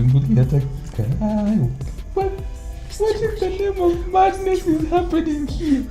Odinga Attack. What in the name of madness is happening here?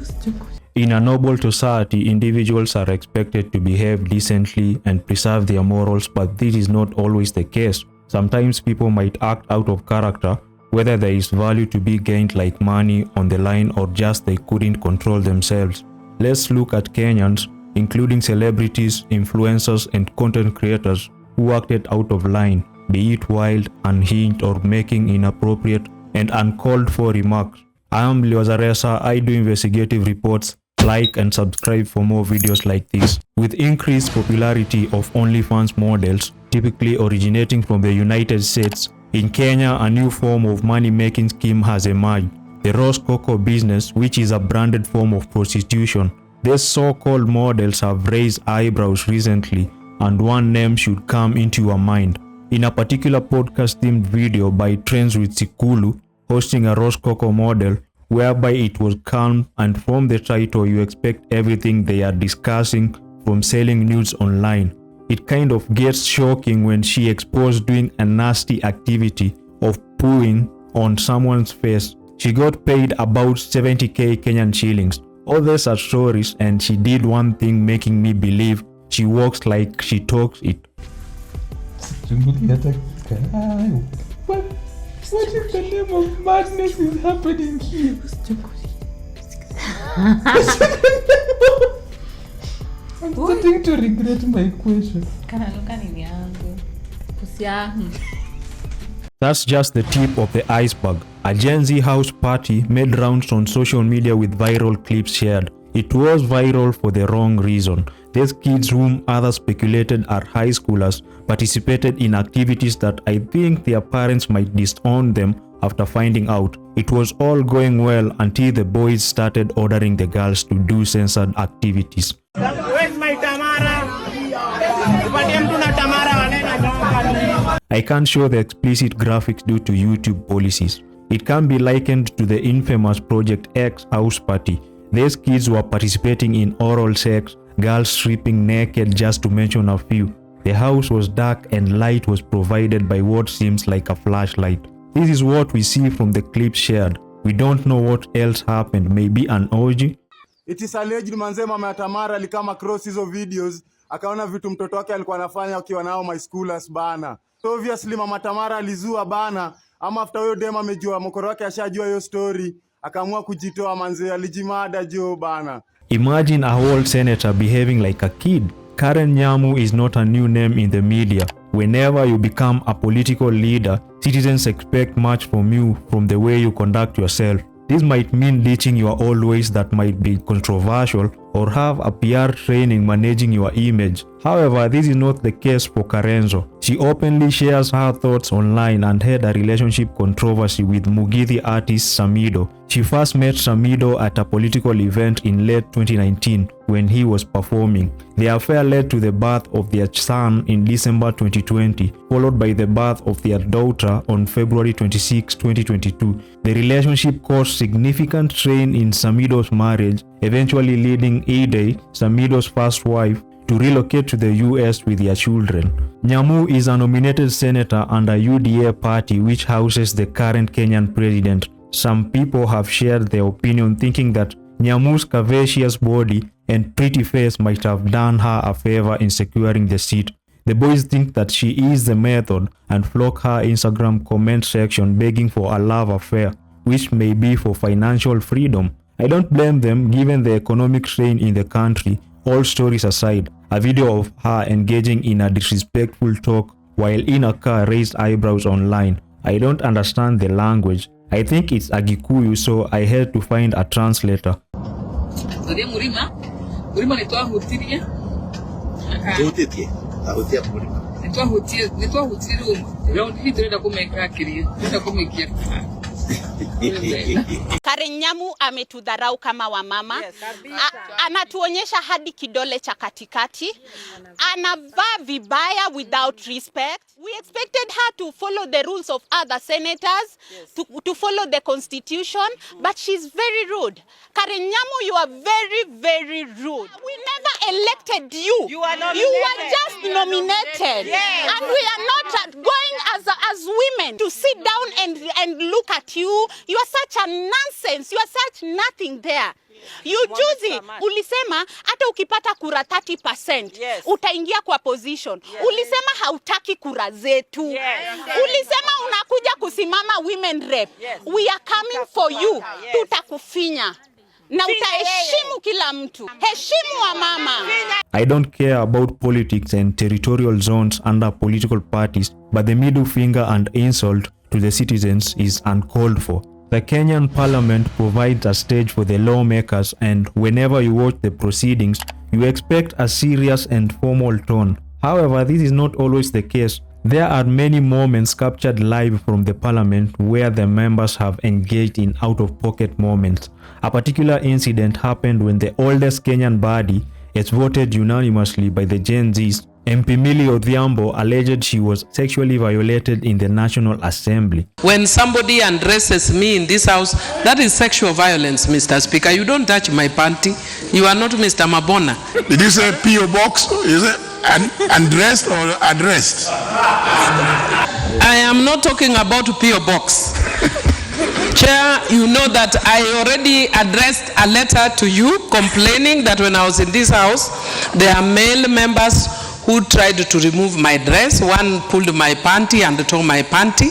In a noble society, individuals are expected to behave decently and preserve their morals, but this is not always the case. Sometimes people might act out of character, whether there is value to be gained like money on the line or just they couldn't control themselves. Let's look at Kenyans, including celebrities, influencers, and content creators who acted out of line, be it wild, unhinged, or making inappropriate and uncalled for remarks. I am Liozaresa. I do investigative reports. Like and subscribe for more videos like this. With increased popularity of OnlyFans models, typically originating from the United States, in Kenya a new form of money-making scheme has emerged, the Rose Coco business, which is a branded form of prostitution. These so-called models have raised eyebrows recently, and one name should come into your mind. In a particular podcast-themed video by Trends with Sikulu, hosting a Rose Coco model, whereby it was calm, and from the title you expect everything they are discussing, from selling nudes online. It kind of gets shocking when she exposed doing a nasty activity of pooing on someone's face. She got paid about 70k Kenyan shillings. All these are stories, and she did one thing making me believe she walks like she talks it. Odinga Attack. What in the name of madness is happening here? I'm starting to regret my question. That's just the tip of the iceberg. A Gen Z house party made rounds on social media with viral clips shared. It was viral for the wrong reason. These kids, whom others speculated are high schoolers, participated in activities that I think their parents might disown them after finding out. It was all going well until the boys started ordering the girls to do censored activities. Where's my Tamara? I can't show the explicit graphics due to YouTube policies. It can be likened to the infamous Project X house party. These kids were participating in oral sex, girls stripping naked, just to mention a few. The house was dark and light was provided by what seems like a flashlight. This is what we see from the clips shared. We don't know what else happened, maybe an orgy. It is alleged manze mama Tamara alikama cross hizo videos, akaona vitu mtoto wake alikuwa anafanya akiwa nao my schoolers bana. So obviously mama Tamara alizua bana, ama after huyo dema amejua mkoro wake ashajua hiyo story, akaamua kujitoa manze, alijimada jo bana. Imagine a whole senator behaving like a kid. Karen Nyamu is not a new name in the media. Whenever you become a political leader, citizens expect much from you from the way you conduct yourself. This might mean ditching your old ways that might be controversial, or have a PR training managing your image. However, this is not the case for Karenzo. She openly shares her thoughts online and had a relationship controversy with Mugithi artist Samido. She first met Samido at a political event in late 2019 when he was performing. The affair led to the birth of their son in December 2020, followed by the birth of their daughter on February 26, 2022. The relationship caused significant strain in Samido's marriage, eventually leading Ide, Samido's first wife, to relocate to the US with their children. Nyamu is a nominated senator under UDA party which houses the current Kenyan president. Some people have shared their opinion thinking that Nyamu's curvaceous body and pretty face might have done her a favor in securing the seat. The boys think that she is the method and flock her Instagram comment section begging for a love affair, which may be for financial freedom. I don't blame them given the economic strain in the country. All stories aside, a video of her engaging in a disrespectful talk while in a car raised eyebrows online. I don't understand the language. I think it's a Gikuyu, so I had to find a translator. Karen Nyamu ametudharau kama wamama. Anatuonyesha hadi kidole cha katikati. Anavaa vibaya without respect. We expected her to follow the rules of other senators, to follow the constitution, but she's very rude. Karen Nyamu, you are very, very rude. We never elected you. You were just nominated. Yes. And we are not going as women to sit down and look at you. You are such a nonsense. You are such nothing there. You juzi ulisema hata ukipata kura 30% utaingia kwa position. Ulisema hautaki kura zetu. Ulisema unakuja kusimama women rep. We are coming for you. Tutakufinya. Na utaheshimu kila mtu. Heshimu wa mama. I don't care about politics and territorial zones under political parties, but the middle finger and insult to the citizens is uncalled for. The Kenyan parliament provides a stage for the lawmakers, and whenever you watch the proceedings, you expect a serious and formal tone. However, this is not always the case. There are many moments captured live from the parliament where the members have engaged in out-of-pocket moments. A particular incident happened when the oldest Kenyan body is voted unanimously by the Gen Zs. MP Millie Odhiambo alleged she was sexually violated in the National Assembly. When somebody undresses me in this house, that is sexual violence, Mr. Speaker. You don't touch my panty. You are not Mr. Mabona. Did you say P.O. Box? Is it undressed or addressed? I am not talking about P.O. Box. Chair, you know that I already addressed a letter to you complaining that when I was in this house, there are male members who tried to remove my dress. One pulled my panty and tore my panty,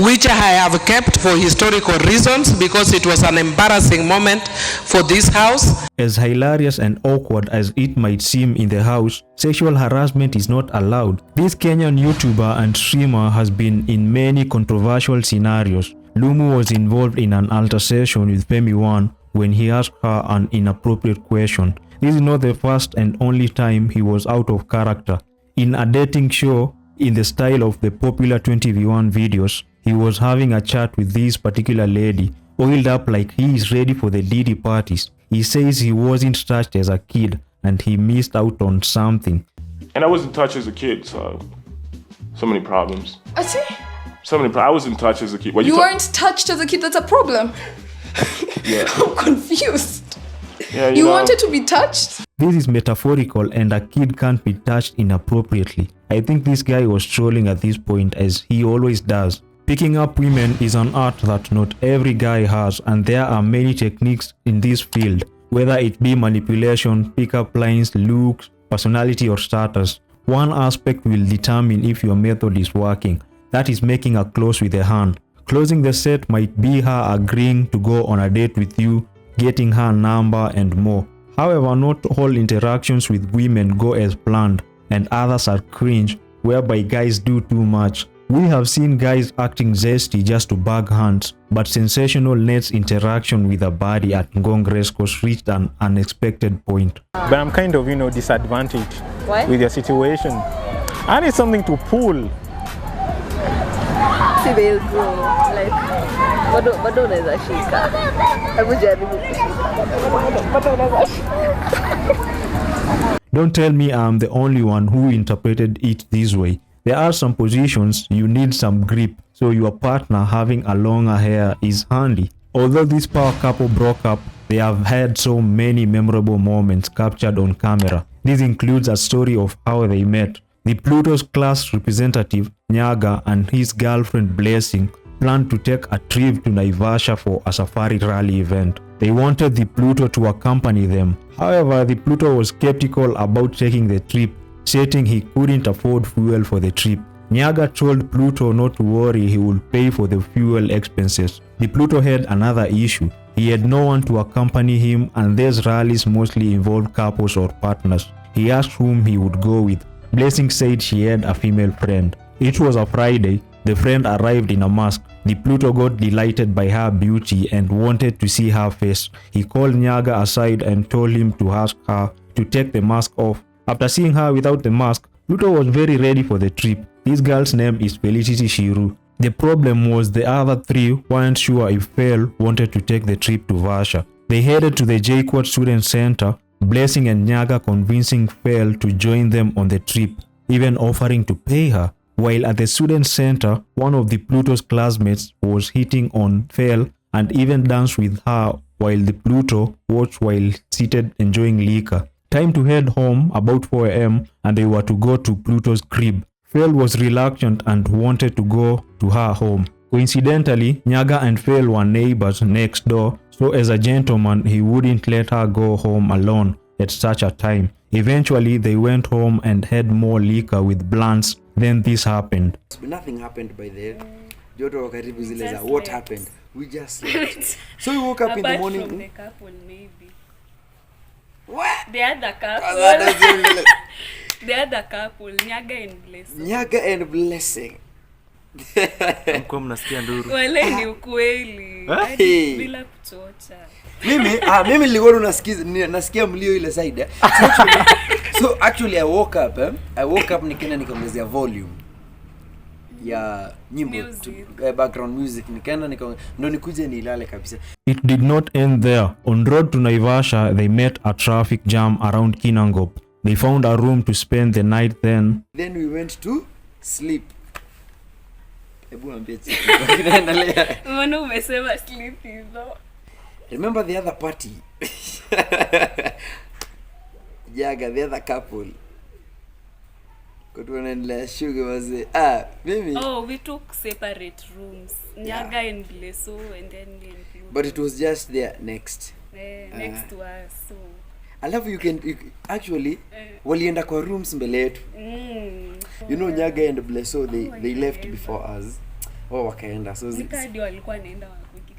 which I have kept for historical reasons because it was an embarrassing moment for this house. As hilarious and awkward as it might seem in the house, sexual harassment is not allowed. This Kenyan YouTuber and streamer has been in many controversial scenarios. Lumu was involved in an altercation with Femi One when he asked her an inappropriate question. This is not the first and only time he was out of character. In a dating show, in the style of the popular 20v1 videos, he was having a chat with this particular lady, oiled up like he is ready for the Diddy parties. He says he wasn't touched as a kid and he missed out on something. And I wasn't touched as a kid, so many problems. I see. I wasn't touched as a kid. You weren't touched as a kid, that's a problem. Yeah. I'm confused. Yeah, you wanted to be touched? This is metaphorical and a kid can't be touched inappropriately. I think this guy was trolling at this point, as he always does. Picking up women is an art that not every guy has, and there are many techniques in this field, whether it be manipulation, pick-up lines, looks, personality or status. One aspect will determine if your method is working. That is making a close with a hand. Closing the set might be her agreeing to go on a date with you, getting her number and more. However, not all interactions with women go as planned, and others are cringe, whereby guys do too much. We have seen guys acting zesty just to bag hands, but sensational Ned's interaction with a body at Ngong Race Course reached an unexpected point. But I'm kind of, disadvantaged with your situation. I need something to pull. Bado unaweza shika. Hebu jaribu kushika. Don't tell me I'm the only one who interpreted it this way. There are some positions you need some grip, so your partner having a longer hair is handy. Although this power couple broke up, they have had so many memorable moments captured on camera. This includes a story of how they met. The Pluto's class representative, Nyaga, and his girlfriend Blessing planned to take a trip to Naivasha for a safari rally event. They wanted the Pluto to accompany them. However, the Pluto was skeptical about taking the trip, stating he couldn't afford fuel for the trip. Nyaga told Pluto not to worry, he would pay for the fuel expenses. The Pluto had another issue. He had no one to accompany him, and these rallies mostly involved couples or partners. He asked whom he would go with. Blessing said she had a female friend. It was a Friday. The friend arrived in a mask. The Pluto got delighted by her beauty and wanted to see her face. He called Nyaga aside and told him to ask her to take the mask off. After seeing her without the mask, Pluto was very ready for the trip. This girl's name is Felicity Shiru. The problem was the other three weren't sure if Fel wanted to take the trip to Varsha. They headed to the JQuad Student Center, Blessing and Nyaga convincing Fel to join them on the trip, even offering to pay her. While at the student center, one of the Pluto's classmates was hitting on Fel and even danced with her while the Pluto watched while seated enjoying liquor. Time to head home about 4 AM, and they were to go to Pluto's crib. Fail was reluctant and wanted to go to her home. Coincidentally, Nyaga and Fail were neighbors next door, so as a gentleman, he wouldn't let her go home alone at such a time. Eventually, they went home and had more liquor with blunts. Then this happened. Nothing happened by then. What happened? We just slept. So we woke up in the morning. From the couple, maybe. What? The other couple. The other couple, Nyaga and Blessing. Nyaga and Blessing. Mko mnasikia nduru. Wale ni ukweli. Bila kuchocha. Mimi nilikuwa nasikia mlio ile side. So actually I woke up nikaenda nikaongezea volume ya nyimbo background music nikaenda ndo nikuje nilale kabisa. It did not end there. On road to Naivasha, they met a traffic jam around Kinangop. They found a room to spend the night then. Then we went to sleep. Mbona umesema sleep hizo? Remember the other party? Jaga, the other couple. Maybe. Oh, we took separate rooms. Nyaga and Blesso and then but it was just there next. Next to us. So. Alafu you actually walienda kwa rooms mbele yetu. You know Nyaga and Blesso they left before us. Wakaenda. So Zikadi walikuwa naenda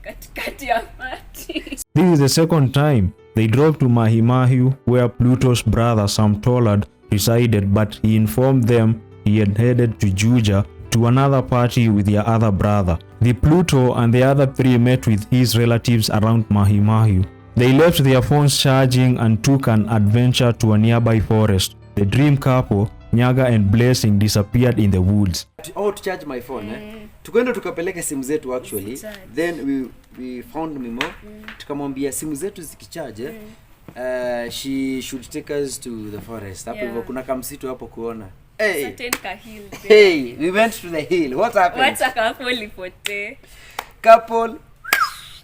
katikati ya party. This is the second time they drove to Mahimahu, where Pluto's brother Sam Tollard resided, but he informed them he had headed to Juja to another party with their other brother. The Pluto and the other three met with his relatives around Mahimahu. They left their phones charging and took an adventure to a nearby forest. The dream couple, Nyaga and Blessing, disappeared in the woods. To charge my phone, tukaenda tukapeleka simu zetu actually. Then we found Mimo. Tukamwambia simu zetu zikicharge, she should take us to the forest. Hapo hivyo kuna kamsitu hapo kuona. Hey, we went to the hill. What happened? What's a couple ipote? Couple,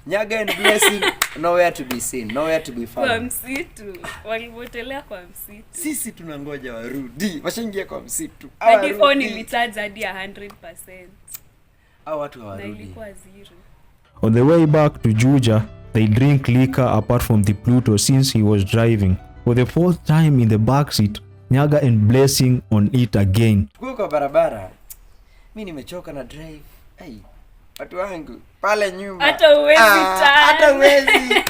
Nyaga and Blessing, nowhere to be seen, nowhere to be found. Kwa msitu, walipotelea kwa msitu. Sisi tunangoja warudi, washaingia kwa msitu. Hadi phone ilicharge hadi 100%. Hao watu hawarudi. Na ilikuwa zero. On the way back to Juja, they drink liquor apart from the Pluto since he was driving. For the fourth time in the backseat, Nyaga and Blessing on it again. Kwa barabara, mimi nimechoka na drive. Hey, watu wangu pale nyuma. Hata uwezi tana. Hata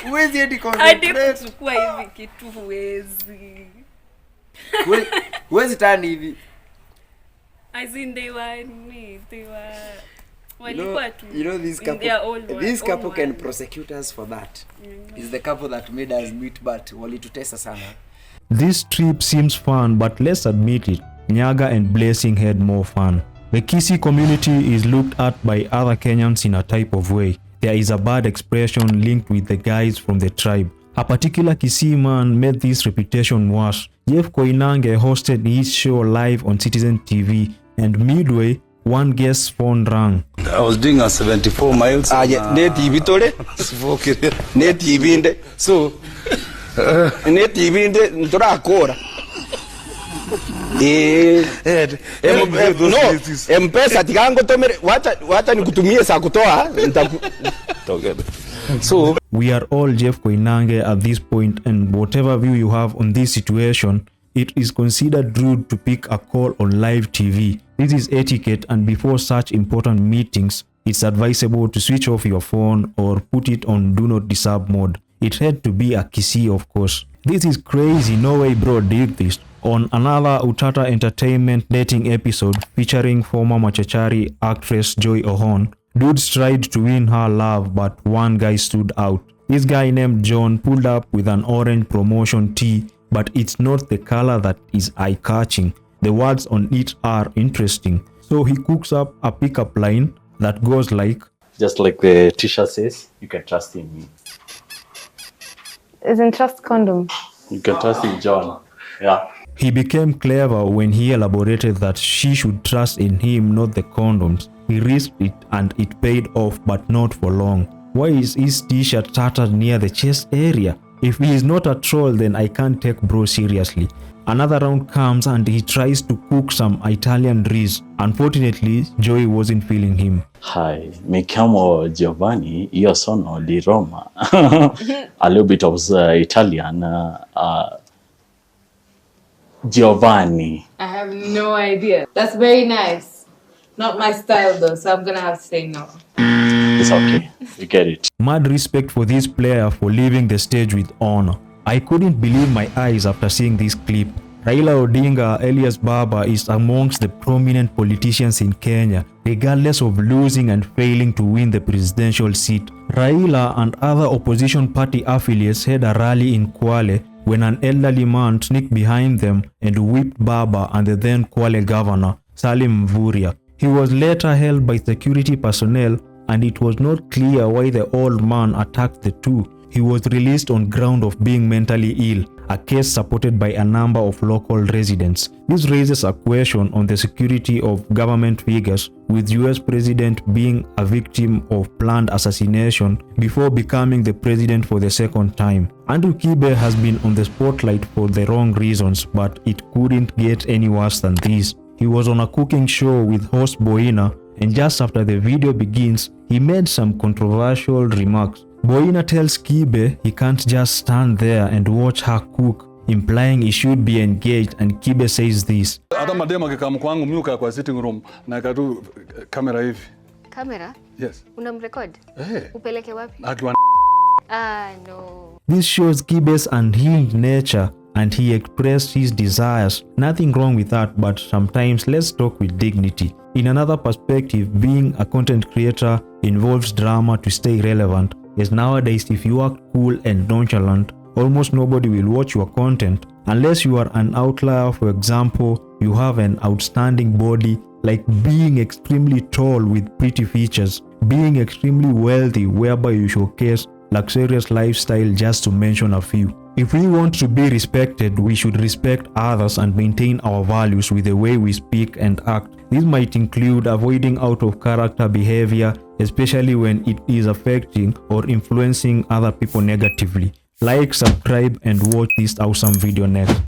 uwezi hadi concentrate. Hadi kuchukua hivi kitu huwezi. Huwezi tani hivi. As in they were You know this couple can prosecute us for that. It's the couple that made us meet, but walitutesa sana. This trip seems fun, but let's admit it, Nyaga and Blessing had more fun. The Kissi community is looked at by other Kenyans in a type of way. There is a bad expression linked with the guys from the tribe. A particular Kissi man made this reputation worse. Jeff Koinange hosted his show live on Citizen TV, and midway, one guest's phone rang. I was doing a 74 miles. Ne TV tole? Ne TV inde. So, ne TV inde ntora akora. No, mpesa tikango tomere wacha nikutumie saa kutoa. So, we are all Jeff Koinange at this point, and whatever view you have on this situation, it is considered rude to pick a call on live TV. This is etiquette, and before such important meetings, it's advisable to switch off your phone or put it on do not disturb mode. It had to be a Kissi, of course. This is crazy, no way bro did this. On another Utata Entertainment dating episode featuring former Machachari actress Joy Ohon, dudes tried to win her love, but one guy stood out. This guy named John pulled up with an orange promotion tee, but it's not the color that is eye-catching. The words on it are interesting. So he cooks up a pickup line that goes like, just like the t-shirt says, you can trust in me. Isn't trust condom? You can trust in John. Yeah. He became clever when he elaborated that she should trust in him, not the condoms. He risked it and it paid off, but not for long. Why is his t-shirt tattered near the chest area? If he is not a troll, then I can't take bro seriously. Another round comes and he tries to cook some Italian dish. Unfortunately, Joey wasn't feeling him. Hi, mi chiamo Giovanni, io sono di Roma. A little bit of Italian. Giovanni. I have no idea. That's very nice. Not my style though, so I'm gonna have to say no. It's okay. We get it. Mad respect for this player for leaving the stage with honor. I couldn't believe my eyes after seeing this clip. Raila Odinga alias Baba is amongst the prominent politicians in Kenya, regardless of losing and failing to win the presidential seat. Raila and other opposition party affiliates had a rally in Kwale when an elderly man sneaked behind them and whipped Baba and the then Kwale governor, Salim Mvurya. He was later held by security personnel, and it was not clear why the old man attacked the two. He was released on ground of being mentally ill, a case supported by a number of local residents. This raises a question on the security of government figures, with US President being a victim of planned assassination before becoming the president for the second time. Andrew Kibe has been on the spotlight for the wrong reasons, but it couldn't get any worse than this. He was on a cooking show with host Boina, and just after the video begins, he made some controversial remarks. Boina tells Kibe he can't just stand there and watch her cook, implying he should be engaged, and Kibe says this. Hata madem akikamu kwangu mimi ukaa kwa sitting room na katu kamera hivi. Kamera? Yes. Unamrecord? Upeleke wapi? No. This shows Kibe's unhinged nature, and he expressed his desires. Nothing wrong with that, but sometimes let's talk with dignity. In another perspective, being a content creator involves drama to stay relevant, as nowadays if you act cool and nonchalant, almost nobody will watch your content. Unless you are an outlier, for example, you have an outstanding body, like being extremely tall with pretty features, being extremely wealthy whereby you showcase luxurious lifestyle, just to mention a few. If we want to be respected, we should respect others and maintain our values with the way we speak and act. This might include avoiding out of character behavior, especially when it is affecting or influencing other people negatively. Like, subscribe, and watch this awesome video next.